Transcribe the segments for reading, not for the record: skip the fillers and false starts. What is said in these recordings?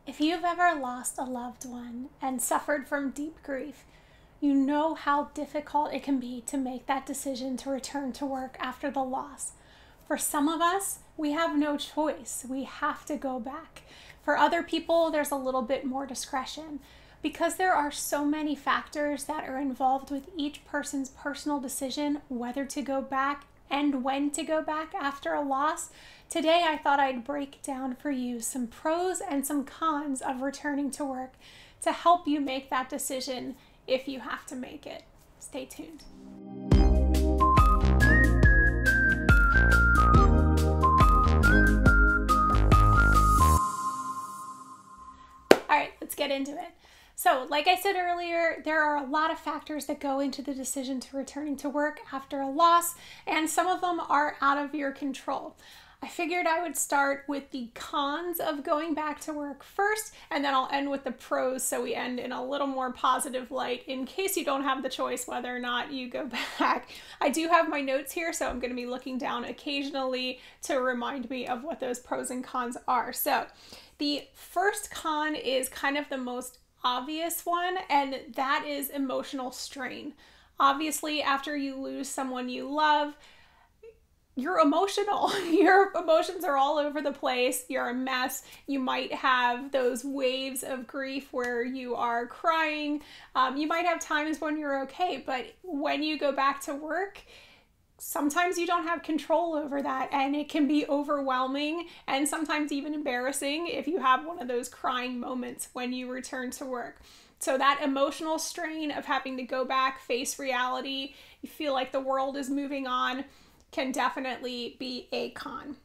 If you've ever lost a loved one and suffered from deep grief, you know how difficult it can be to make that decision to return to work after the loss. For some of us, we have no choice. We have to go back. For other people, there's a little bit more discretion. Because there are so many factors that are involved with each person's personal decision whether to go back and when to go back after a loss, today I thought I'd break down for you some pros and some cons of returning to work to help you make that decision if you have to make it. Stay tuned. All right, let's get into it. So, like I said earlier, there are a lot of factors that go into the decision to returning to work after a loss, and some of them are out of your control. I figured I would start with the cons of going back to work first, and then I'll end with the pros so we end in a little more positive light in case you don't have the choice whether or not you go back. I do have my notes here, so I'm going to be looking down occasionally to remind me of what those pros and cons are. So, the first con is kind of the most obvious one, and that is emotional strain. Obviously, after you lose someone you love, you're emotional. Your emotions are all over the place. You're a mess. You might have those waves of grief where you are crying. You might have times when you're okay, but when you go back to work, sometimes you don't have control over that, and it can be overwhelming and sometimes even embarrassing if you have one of those crying moments when you return to work. So that emotional strain of having to go back, face reality, you feel like the world is moving on, can definitely be a con.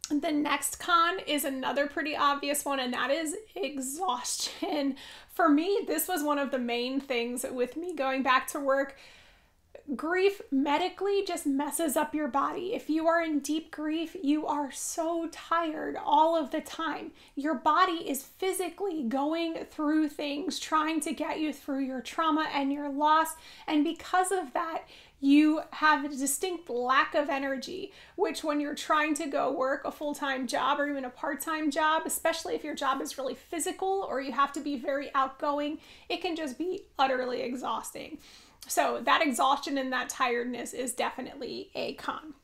The next con is another pretty obvious one, and that is exhaustion. For me, this was one of the main things with me going back to work. Grief medically just messes up your body. If you are in deep grief, you are so tired all of the time. Your body is physically going through things, trying to get you through your trauma and your loss. And because of that, you have a distinct lack of energy, which when you're trying to go work a full-time job or even a part-time job, especially if your job is really physical or you have to be very outgoing, it can just be utterly exhausting. So that exhaustion and that tiredness is definitely a con.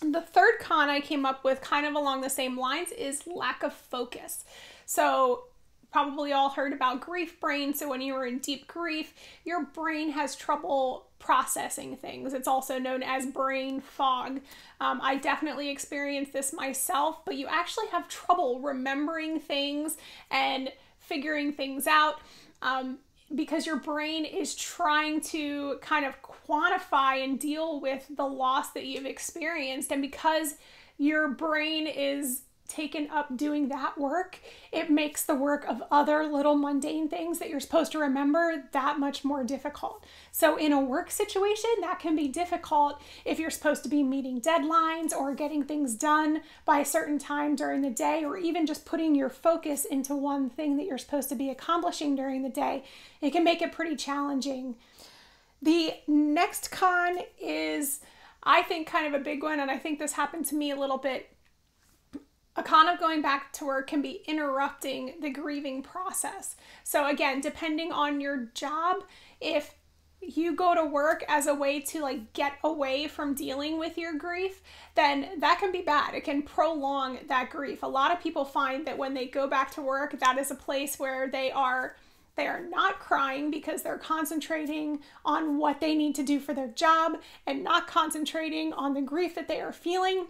The third con I came up with kind of along the same lines is lack of focus. So probably all heard about grief brain. So when you are in deep grief, your brain has trouble processing things. It's also known as brain fog. I definitely experienced this myself, but you actually have trouble remembering things and figuring things out. Because your brain is trying to kind of quantify and deal with the loss that you've experienced. And because your brain is taken up doing that work, it makes the work of other little mundane things that you're supposed to remember that much more difficult. So in a work situation, that can be difficult if you're supposed to be meeting deadlines or getting things done by a certain time during the day, or even just putting your focus into one thing that you're supposed to be accomplishing during the day. It can make it pretty challenging. The next con is, I think, kind of a big one, and I think this happened to me a little bit. A con of going back to work can be interrupting the grieving process. So again, depending on your job, if you go to work as a way to get away from dealing with your grief, then that can be bad. It can prolong that grief. A lot of people find that when they go back to work, that is a place where they are not crying because they're concentrating on what they need to do for their job and not concentrating on the grief that they are feeling.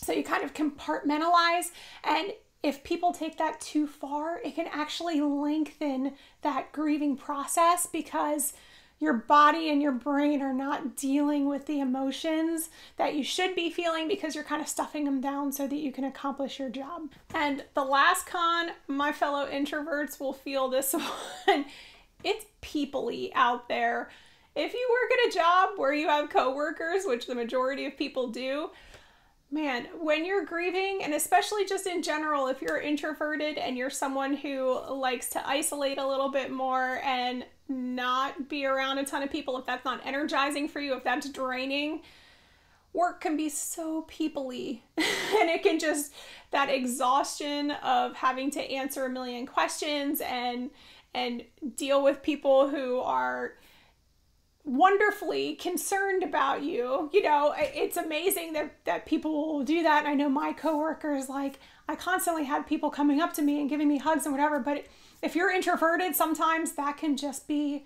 So you kind of compartmentalize, and if people take that too far, it can actually lengthen that grieving process because your body and your brain are not dealing with the emotions that you should be feeling because you're kind of stuffing them down so that you can accomplish your job. And the last con, my fellow introverts will feel this one, it's peopley out there. If you work at a job where you have coworkers, which the majority of people do, man, when you're grieving, and especially just in general, if you're introverted and you're someone who likes to isolate a little bit more and not be around a ton of people, if that's not energizing for you, if that's draining, work can be so peoply and it can just, that exhaustion of having to answer a million questions and deal with people who are wonderfully concerned about you. You know, it's amazing that people will do that. And I know my coworkers, like, I constantly had people coming up to me and giving me hugs and whatever, but if you're introverted, sometimes that can just be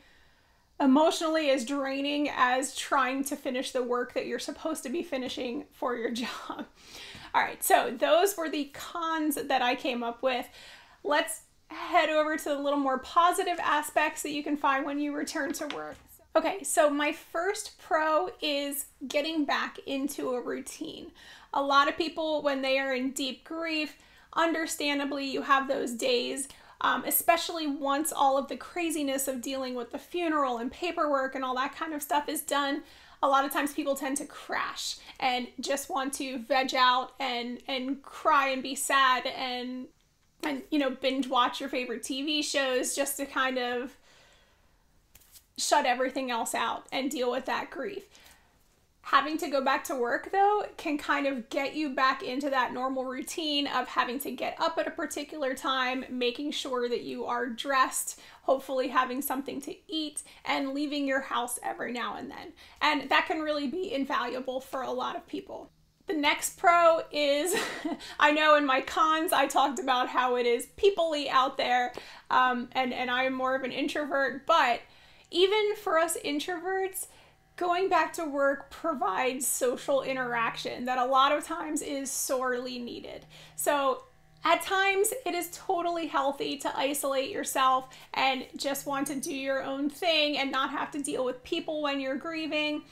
emotionally as draining as trying to finish the work that you're supposed to be finishing for your job. All right, so those were the cons that I came up with. Let's head over to the little more positive aspects that you can find when you return to work. Okay, so my first pro is getting back into a routine. A lot of people, when they are in deep grief, understandably, you have those days, especially once all of the craziness of dealing with the funeral and paperwork and all that kind of stuff is done. A lot of times people tend to crash and just want to veg out and cry and be sad and you know, binge watch your favorite TV shows just to kind of shut everything else out and deal with that grief. Having to go back to work, though, can kind of get you back into that normal routine of having to get up at a particular time, making sure that you are dressed, hopefully having something to eat, and leaving your house every now and then. And that can really be invaluable for a lot of people. The next pro is, I know in my cons, I talked about how it is peoply out there, and I am more of an introvert, but even for us introverts, going back to work provides social interaction that a lot of times is sorely needed. So at times it is totally healthy to isolate yourself and just want to do your own thing and not have to deal with people when you're grieving,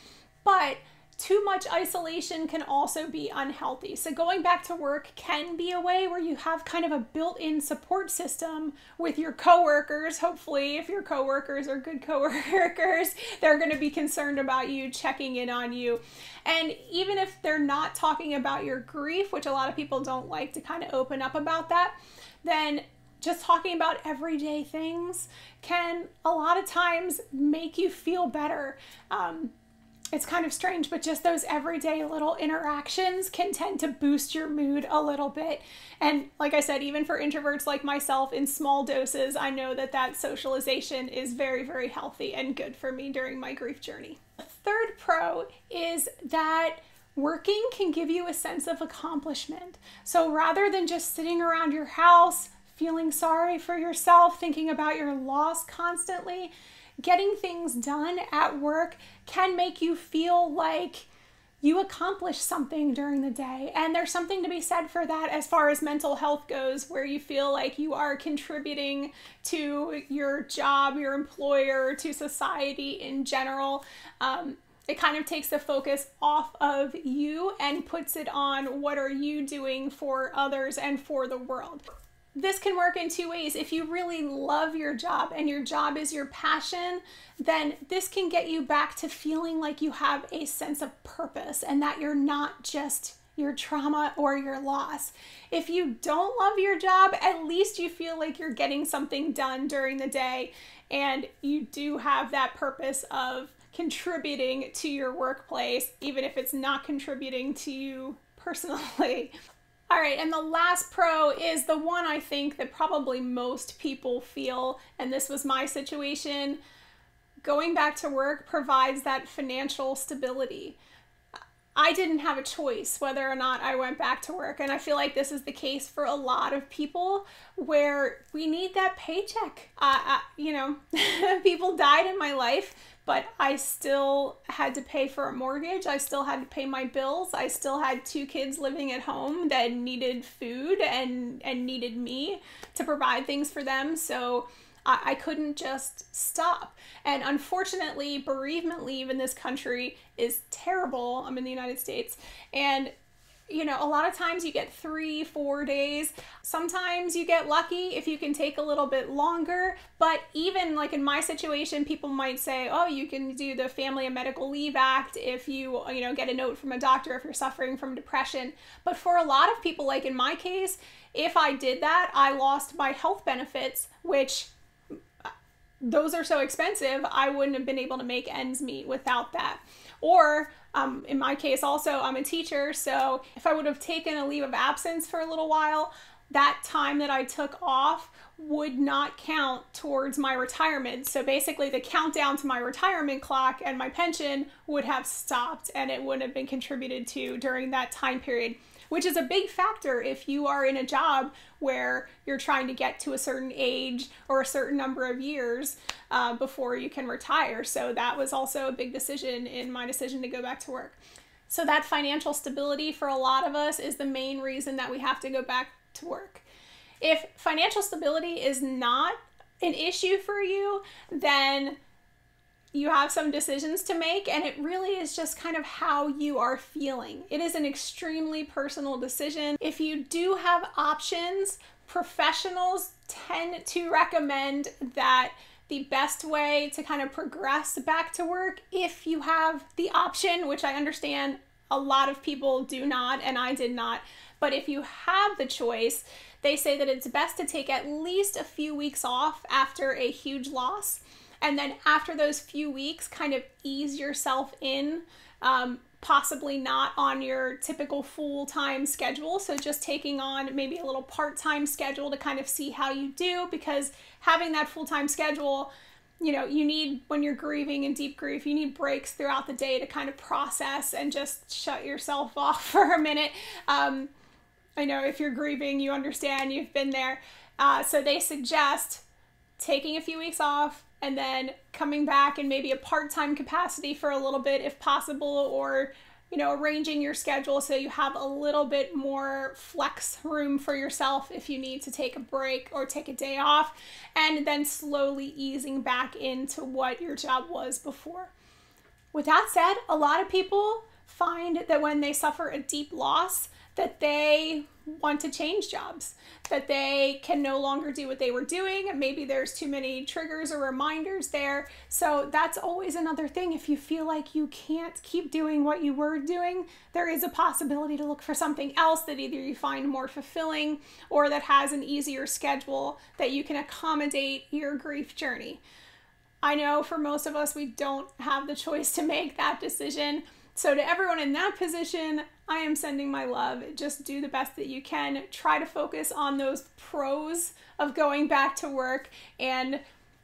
but too much isolation can also be unhealthy. So going back to work can be a way where you have kind of a built-in support system with your coworkers. Hopefully, if your coworkers are good coworkers, they're going to be concerned about you, checking in on you. And even if they're not talking about your grief, which a lot of people don't like to kind of open up about that, then just talking about everyday things can a lot of times make you feel better. It's kind of strange, but just those everyday little interactions can tend to boost your mood a little bit. And like I said, even for introverts like myself, in small doses, I know that socialization is very, very healthy and good for me during my grief journey. The third pro is that working can give you a sense of accomplishment. So rather than just sitting around your house, feeling sorry for yourself, thinking about your loss constantly, getting things done at work can make you feel like you accomplished something during the day. And there's something to be said for that as far as mental health goes, where you feel like you are contributing to your job, your employer, to society in general. It kind of takes the focus off of you and puts it on what are you doing for others and for the world. This can work in two ways. If you really love your job and your job is your passion, then this can get you back to feeling like you have a sense of purpose and that you're not just your trauma or your loss. If you don't love your job, at least you feel like you're getting something done during the day and you do have that purpose of contributing to your workplace, even if it's not contributing to you personally. All right, and the last pro is the one I think that probably most people feel, and this was my situation. Going back to work provides that financial stability. I didn't have a choice whether or not I went back to work, and I feel like this is the case for a lot of people where we need that paycheck. You know, people died in my life, but I still had to pay for a mortgage. I still had to pay my bills. I still had 2 kids living at home that needed food and needed me to provide things for them. So I couldn't just stop. And unfortunately, bereavement leave in this country is terrible. I'm in the United States. And you know, a lot of times you get 3-4 days. Sometimes you get lucky if you can take a little bit longer. But even like in my situation, people might say, oh, you can do the Family and Medical Leave Act if you get a note from a doctor if you're suffering from depression. But for a lot of people, like in my case, if I did that, I lost my health benefits, which those are so expensive, I wouldn't have been able to make ends meet without that. Or in my case also, I'm a teacher, so if I would have taken a leave of absence for a little while, that time that I took off would not count towards my retirement. So basically the countdown to my retirement clock and my pension would have stopped, and it wouldn't have been contributed to during that time period, which is a big factor if you are in a job where you're trying to get to a certain age or a certain number of years before you can retire. So that was also a big decision in my decision to go back to work. So that financial stability for a lot of us is the main reason that we have to go back to work. If financial stability is not an issue for you, then you have some decisions to make, and it really is just kind of how you are feeling. It is an extremely personal decision. If you do have options, professionals tend to recommend that the best way to kind of progress back to work, if you have the option, which I understand a lot of people do not, and I did not, but if you have the choice, they say that it's best to take at least a few weeks off after a huge loss. And then after those few weeks, kind of ease yourself in, possibly not on your typical full-time schedule. So just taking on maybe a little part-time schedule to kind of see how you do, because having that full-time schedule, you know, you need, when you're grieving in deep grief, you need breaks throughout the day to kind of process and just shut yourself off for a minute. I know if you're grieving, you understand, you've been there. So they suggest taking a few weeks off and then coming back in maybe a part-time capacity for a little bit if possible, or, you know, arranging your schedule so you have a little bit more flex room for yourself if you need to take a break or take a day off, and then slowly easing back into what your job was before. With that said, a lot of people find that when they suffer a deep loss, that they want to change jobs, that they can no longer do what they were doing. Maybe there's too many triggers or reminders there. So that's always another thing. If you feel like you can't keep doing what you were doing, there is a possibility to look for something else that either you find more fulfilling or that has an easier schedule that you can accommodate your grief journey. I know for most of us, we don't have the choice to make that decision. So to everyone in that position, I am sending my love. Just do the best that you can. Try to focus on those pros of going back to work and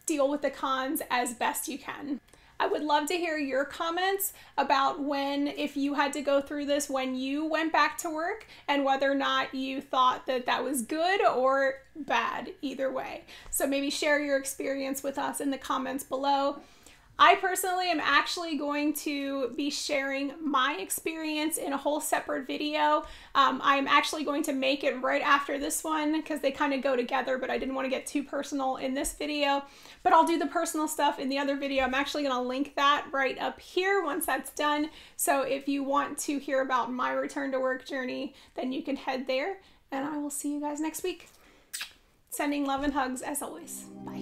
deal with the cons as best you can. I would love to hear your comments about if you had to go through this when you went back to work, and whether or not you thought that that was good or bad, either way. So maybe share your experience with us in the comments below. I personally am actually going to be sharing my experience in a whole separate video. I'm actually going to make it right after this one because they kind of go together, but I didn't want to get too personal in this video. But I'll do the personal stuff in the other video. I'm actually going to link that right up here once that's done. So if you want to hear about my return to work journey, then you can head there, and I will see you guys next week. Sending love and hugs as always. Bye.